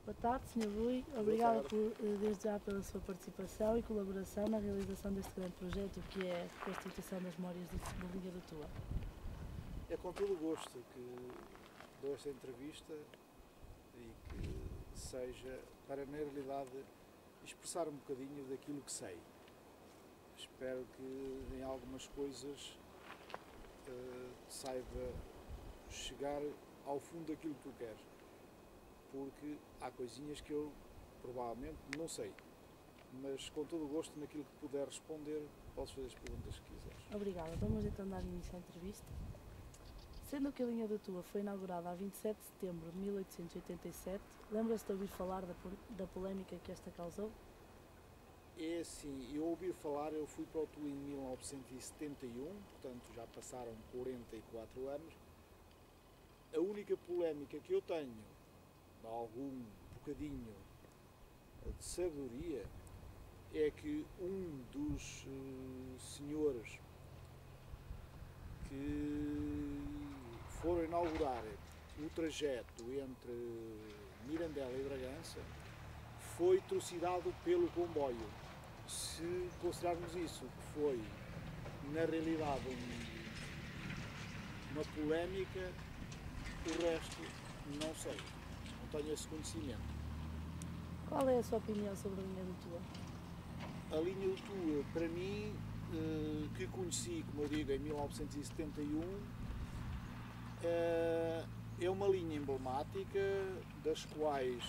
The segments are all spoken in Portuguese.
Boa tarde, Sr. Rui. Obrigada desde já pela sua participação e colaboração na realização deste grande projeto que é a reconstituição das memórias da linha do Tua. É com todo o gosto que dou esta entrevista e que seja para, na realidade, expressar um bocadinho daquilo que sei. Espero que em algumas coisas saiba chegar ao fundo daquilo que tu queres, porque há coisinhas que eu provavelmente não sei, mas com todo o gosto naquilo que puder responder, podes fazer as perguntas que quiseres. Obrigada. Vamos então dar início à entrevista. Sendo que a linha do Tua foi inaugurada a 27 de setembro de 1887, lembra-se de ouvir falar da polémica que esta causou? É assim, eu ouvi falar, eu fui para o Tua em 1971, portanto já passaram 44 anos. A única polémica que eu tenho, de algum bocadinho de sabedoria, é que um dos senhores que foram inaugurar o trajeto entre Mirandela e Bragança foi trucidado pelo comboio. Se considerarmos isso que foi, na realidade, uma polémica, o resto não sei, não tenho esse conhecimento. Qual é a sua opinião sobre a linha do Tua? A linha do Tua, para mim, que conheci, como eu digo, em 1971, é uma linha emblemática, das quais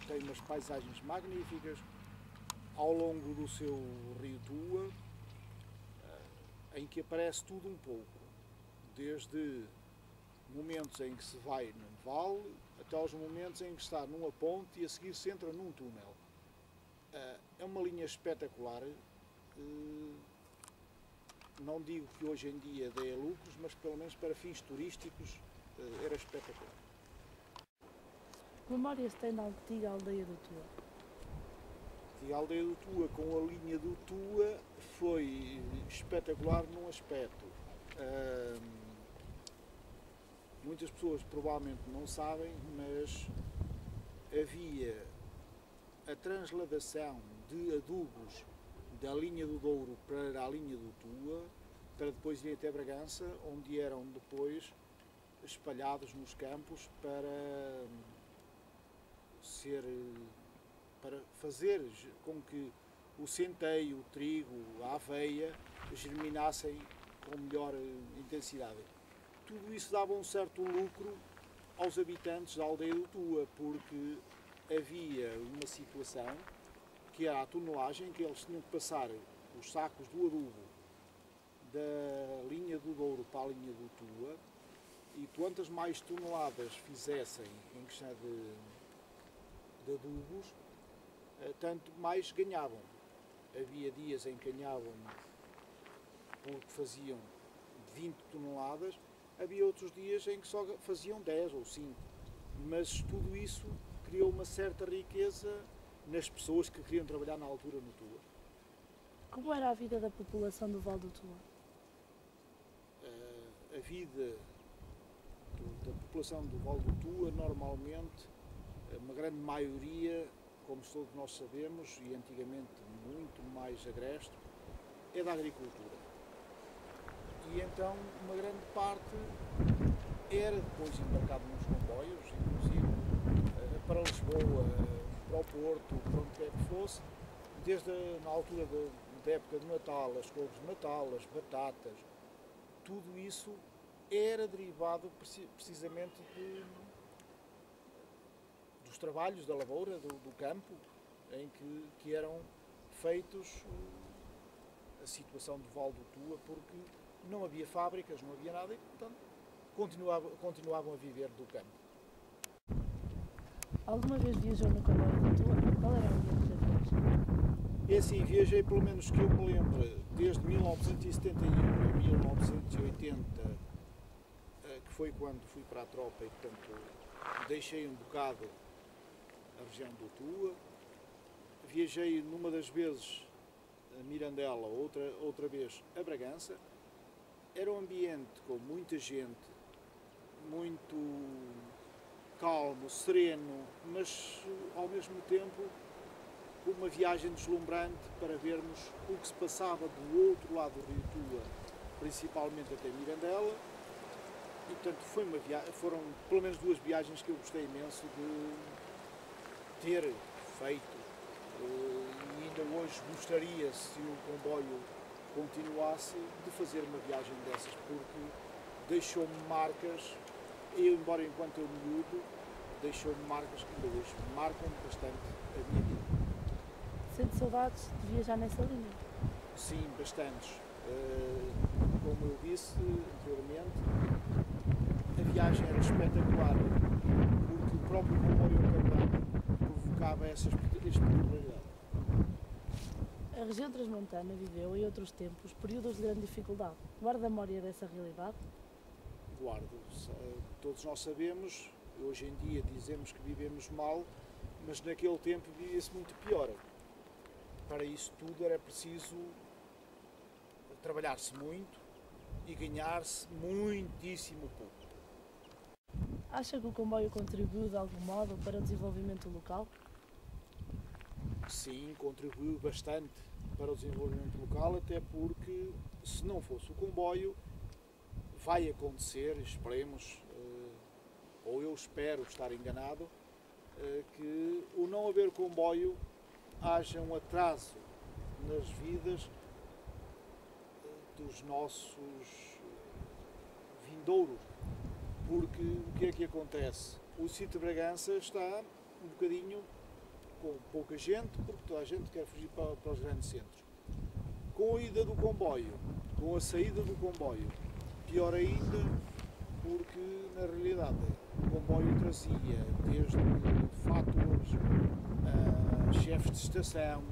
tem umas paisagens magníficas ao longo do seu rio Tua, em que aparece tudo um pouco, desde momentos em que se vai num vale, até aos momentos em que está numa ponte e a seguir se entra num túnel. É uma linha espetacular, não digo que hoje em dia dê lucros, mas pelo menos para fins turísticos era espetacular. Que memórias tem da antiga aldeia do Tua? A aldeia do Tua com a linha do Tua foi espetacular num aspecto. Muitas pessoas provavelmente não sabem, mas havia a transladação de adubos da linha do Douro para a linha do Tua, para depois ir até Bragança, onde eram depois espalhados nos campos para fazer com que o centeio, o trigo, a aveia germinassem com melhor intensidade. Tudo isso dava um certo lucro aos habitantes da aldeia do Tua, porque havia uma situação que era a tonelagem, que eles tinham que passar os sacos do adubo da linha do Douro para a linha do Tua, e quantas mais toneladas fizessem em questão de adubos, tanto mais ganhavam. Havia dias em que ganhavam porque faziam 20 toneladas, havia outros dias em que só faziam 10 ou 5, mas tudo isso criou uma certa riqueza nas pessoas que queriam trabalhar na altura no Tua. Como era a vida da população do Vale do Tua? A vida da população do Vale do Tua, normalmente, uma grande maioria, como todos nós sabemos, e antigamente muito mais agreste, é da agricultura. E então uma grande parte era depois embarcado nos comboios, inclusive para Lisboa, para o Porto, para onde quer que fosse, desde na altura da época de Natal, as couves de Natal, as batatas, tudo isso era derivado precisamente dos trabalhos da lavoura, do campo, em que eram feitos a situação do Vale do Tua, porque não havia fábricas, não havia nada, e portanto continuavam a viver do campo. Alguma vez viajou no comboio do Tua? Qual era a linha que já viajou? É assim, viajei pelo menos que eu me lembro, desde 1971 a 1980, que foi quando fui para a tropa e, portanto, deixei um bocado a região do Tua. Viajei numa das vezes a Mirandela, outra vez a Bragança. Era um ambiente com muita gente, muito calmo, sereno, mas ao mesmo tempo uma viagem deslumbrante para vermos o que se passava do outro lado do Rio Tua, principalmente até Mirandela. E, portanto, foram pelo menos 2 viagens que eu gostei imenso de ter feito. E ainda hoje gostaria, se o comboio continuasse, de fazer uma viagem dessas, porque deixou-me marcas, embora enquanto eu miúdo, deixou-me marcas que ainda hoje marcam bastante a minha vida. Sente saudades de viajar nessa linha? Sim, bastantes. Como eu disse anteriormente, a viagem era espetacular, porque o próprio comboio acabado provocava essa espetacularidade. A região transmontana viveu, em outros tempos, períodos de grande dificuldade. Guarda a memória dessa realidade? Guardo. Todos nós sabemos, hoje em dia dizemos que vivemos mal, mas naquele tempo vivia-se muito pior. Para isso tudo era preciso trabalhar-se muito e ganhar-se muitíssimo pouco. Acha que o comboio contribuiu de algum modo para o desenvolvimento local? Sim, contribuiu bastante para o desenvolvimento local, até porque se não fosse o comboio, vai acontecer, esperemos, ou eu espero estar enganado, que o não haver comboio haja um atraso nas vidas dos nossos vindouros, porque o que é que acontece? O sítio de Bragança está um bocadinho com pouca gente, porque toda a gente quer fugir para os grandes centros. Com a ida do comboio, com a saída do comboio, pior ainda, porque na realidade o comboio trazia desde fatores, chefes de estação,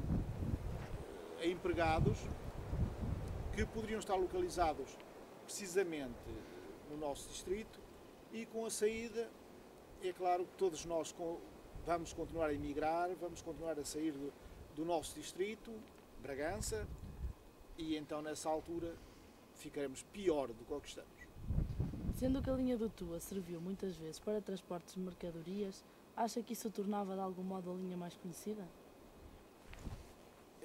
a empregados que poderiam estar localizados precisamente no nosso distrito, e com a saída, é claro que todos nós vamos continuar a emigrar, vamos continuar a sair do nosso distrito, Bragança, e então nessa altura ficaremos pior do que estamos. Sendo que a linha do Tua serviu muitas vezes para transportes de mercadorias, acha que isso tornava de algum modo a linha mais conhecida?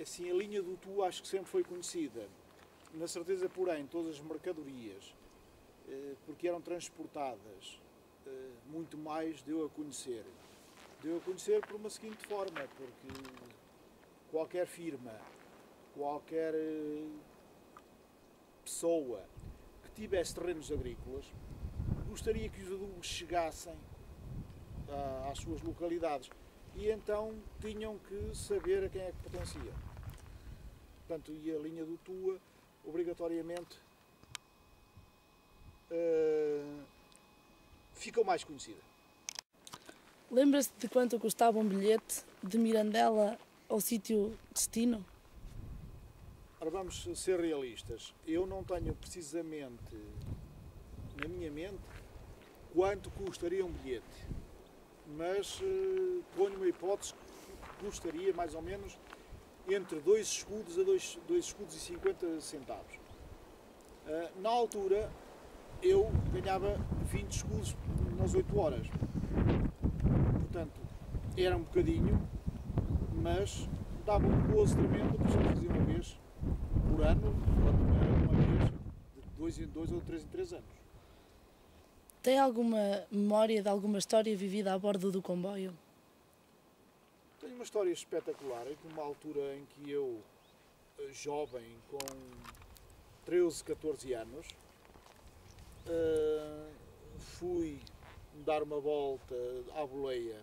Assim, a linha do Tua acho que sempre foi conhecida. Na certeza, porém, todas as mercadorias, porque eram transportadas, muito mais deu a conhecer. Deu a conhecer por uma seguinte forma, porque qualquer firma, qualquer pessoa que tivesse terrenos agrícolas gostaria que os adubos chegassem às suas localidades, e então tinham que saber a quem é que pertencia. Portanto, e a linha do Tua, obrigatoriamente, ficou mais conhecida. Lembra-se de quanto custava um bilhete de Mirandela ao sítio destino? Ora, vamos ser realistas. Eu não tenho precisamente na minha mente quanto custaria um bilhete, mas ponho uma hipótese que custaria mais ou menos entre 2 escudos a 2 escudos e 50 centavos. Na altura eu ganhava 20 escudos nas 8 horas. Portanto, era um bocadinho, mas dava um gozo tremendo, porque já fazia uma vez por ano, quando era uma vez de 2 em 2 ou de 3 em 3 anos. Tem alguma memória de alguma história vivida a bordo do comboio? Tenho uma história espetacular, em que numa altura em que eu, jovem, com 13, 14 anos, fui dar uma volta à boleia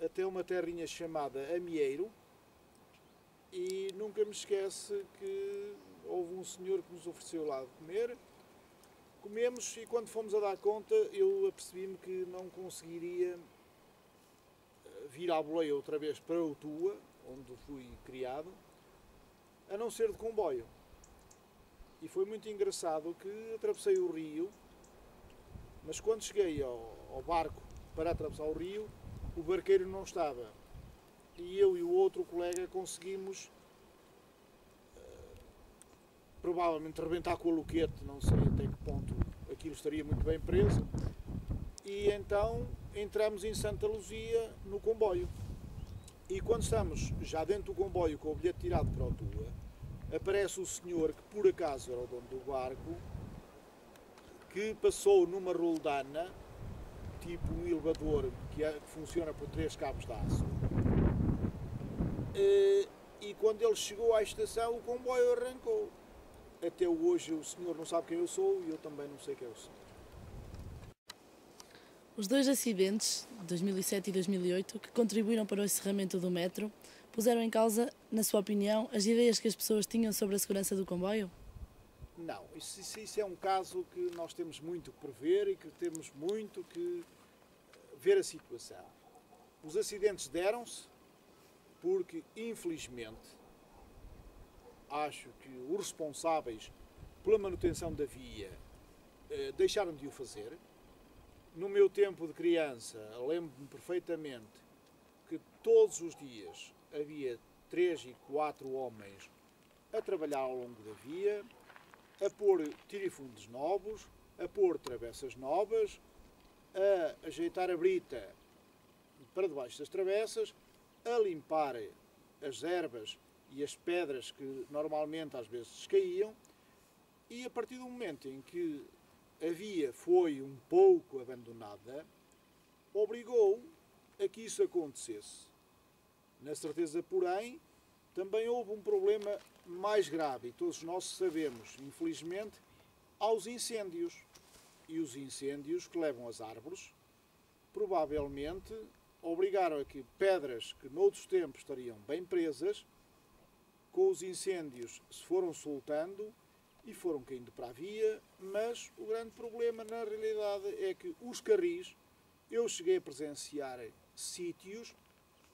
até uma terrinha chamada Amieiro, e nunca me esquece que houve um senhor que nos ofereceu lá de comer. Comemos, e quando fomos a dar conta eu apercebi-me que não conseguiria vir à boleia outra vez para o Tua, onde fui criado, a não ser de comboio. E foi muito engraçado que atravessei o rio, mas quando cheguei ao barco para atravessar o rio, o barqueiro não estava. E eu e o outro colega conseguimos provavelmente rebentar com a loquete, não sei até que ponto aquilo estaria muito bem preso, e então entramos em Santa Luzia no comboio. E quando estamos já dentro do comboio com o bilhete tirado para o Tua, aparece o senhor que por acaso era o dono do barco, que passou numa roldana, tipo um elevador que funciona por 3 cabos de aço. E quando ele chegou à estação, o comboio arrancou. Até hoje o senhor não sabe quem eu sou e eu também não sei quem eu sou. Os 2 acidentes, de 2007 e 2008, que contribuíram para o encerramento do metro, puseram em causa, na sua opinião, as ideias que as pessoas tinham sobre a segurança do comboio? Não, isso é um caso que nós temos muito que prever e que temos muito que ver a situação. Os acidentes deram-se porque, infelizmente, acho que os responsáveis pela manutenção da via deixaram de o fazer. No meu tempo de criança, lembro-me perfeitamente que todos os dias havia 3 e 4 homens a trabalhar ao longo da via, a pôr tirifundos novos, a pôr travessas novas, a ajeitar a brita para debaixo das travessas, a limpar as ervas e as pedras que normalmente às vezes descaíam, e a partir do momento em que a via foi um pouco abandonada, obrigou a que isso acontecesse. Na certeza, porém, também houve um problema mais grave, e todos nós sabemos, infelizmente, aos incêndios. E os incêndios que levam as árvores, provavelmente, obrigaram a que pedras que noutros tempos estariam bem presas, com os incêndios se foram soltando e foram caindo para a via, mas o grande problema, na realidade, é que os carris, eu cheguei a presenciar sítios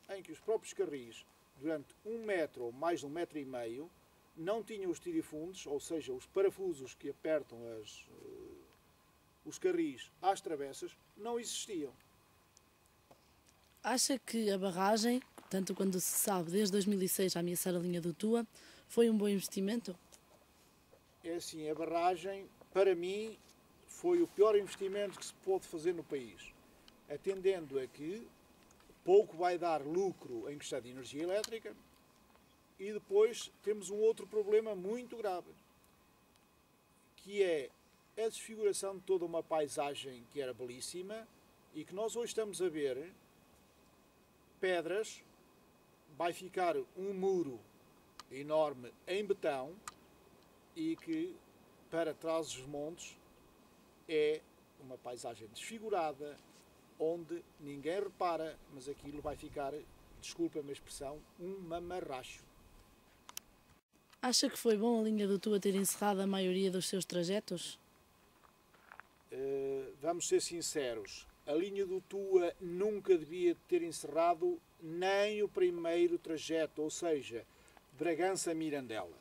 em que os próprios carris, durante 1 metro ou mais de 1,5 metros, não tinham os tirifundos, ou seja, os parafusos que apertam os carris às travessas, não existiam. Acha que a barragem, tanto quando se sabe desde 2006 a ameaçar a linha do Tua, foi um bom investimento? É assim, a barragem, para mim, foi o pior investimento que se pode fazer no país, atendendo a que pouco vai dar lucro em questão de energia elétrica, e depois temos um outro problema muito grave, que é a desfiguração de toda uma paisagem que era belíssima e que nós hoje estamos a ver pedras, vai ficar um muro enorme em betão e que para Trás-os-Montes é uma paisagem desfigurada, onde ninguém repara, mas aquilo vai ficar, desculpa-me a expressão, um mamarracho. Acha que foi bom a linha do Tua ter encerrado a maioria dos seus trajetos? Vamos ser sinceros, a linha do Tua nunca devia ter encerrado nem o primeiro trajeto, ou seja, Bragança-Mirandela.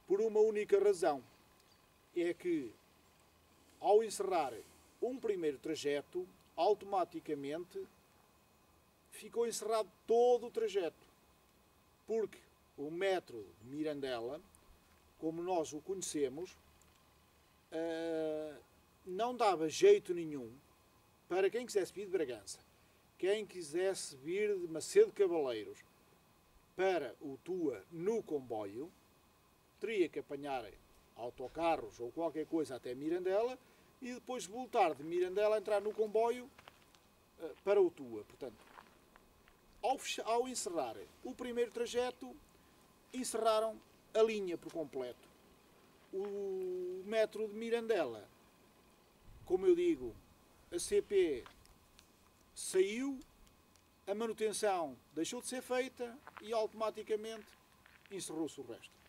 Por uma única razão, é que ao encerrar um primeiro trajeto, automaticamente ficou encerrado todo o trajeto, porque o metro de Mirandela, como nós o conhecemos, não dava jeito nenhum para quem quisesse vir de Bragança, quem quisesse vir de Macedo Cavaleiros para o Tua no comboio, teria que apanhar autocarros ou qualquer coisa até Mirandela e depois voltar de Mirandela a entrar no comboio para o Tua. Portanto, ao encerrar o primeiro trajeto, encerraram a linha por completo. O metro de Mirandela, como eu digo, a CP saiu, a manutenção deixou de ser feita e automaticamente encerrou-se o resto.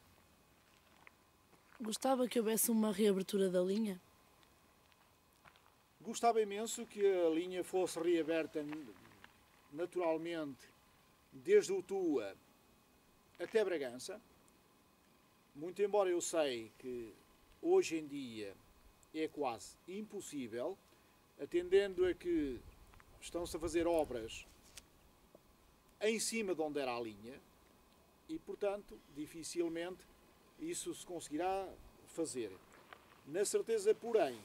Gostava que houvesse uma reabertura da linha? Gostava imenso que a linha fosse reaberta naturalmente desde o Tua até Bragança, muito embora eu sei que hoje em dia é quase impossível, atendendo a que estão-se a fazer obras em cima de onde era a linha e, portanto, dificilmente isso se conseguirá fazer. Na certeza, porém,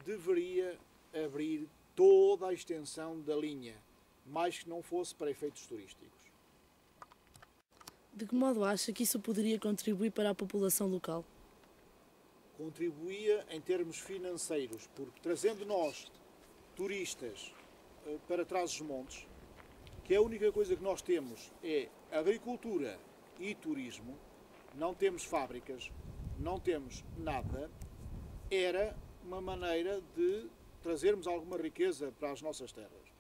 deveria abrir toda a extensão da linha, mais que não fosse para efeitos turísticos. De que modo acha que isso poderia contribuir para a população local? Contribuía em termos financeiros, porque trazendo nós, turistas, para Trás-os-Montes, que a única coisa que nós temos é agricultura e turismo, não temos fábricas, não temos nada, era uma maneira de trazermos alguma riqueza para as nossas terras.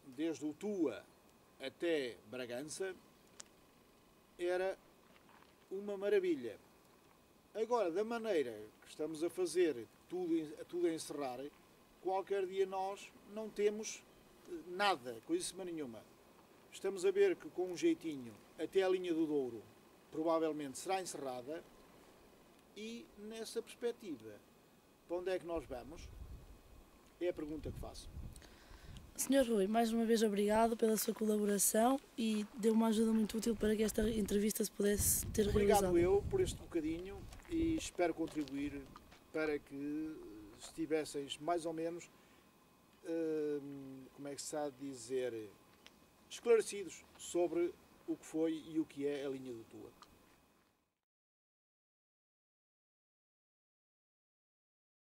Desde o Tua até Bragança, era uma maravilha. Agora, da maneira que estamos a fazer tudo a encerrar, qualquer dia nós não temos nada, coisa nenhuma. Estamos a ver que com um jeitinho, até a linha do Douro, provavelmente será encerrada, e nessa perspectiva, para onde é que nós vamos? É a pergunta que faço. Sr. Rui, mais uma vez obrigado pela sua colaboração e deu uma ajuda muito útil para que esta entrevista se pudesse ter realizado. Obrigado eu por este bocadinho e espero contribuir para que estivesseis mais ou menos, como é que se há de dizer, esclarecidos sobre o que foi e o que é a linha do Tua.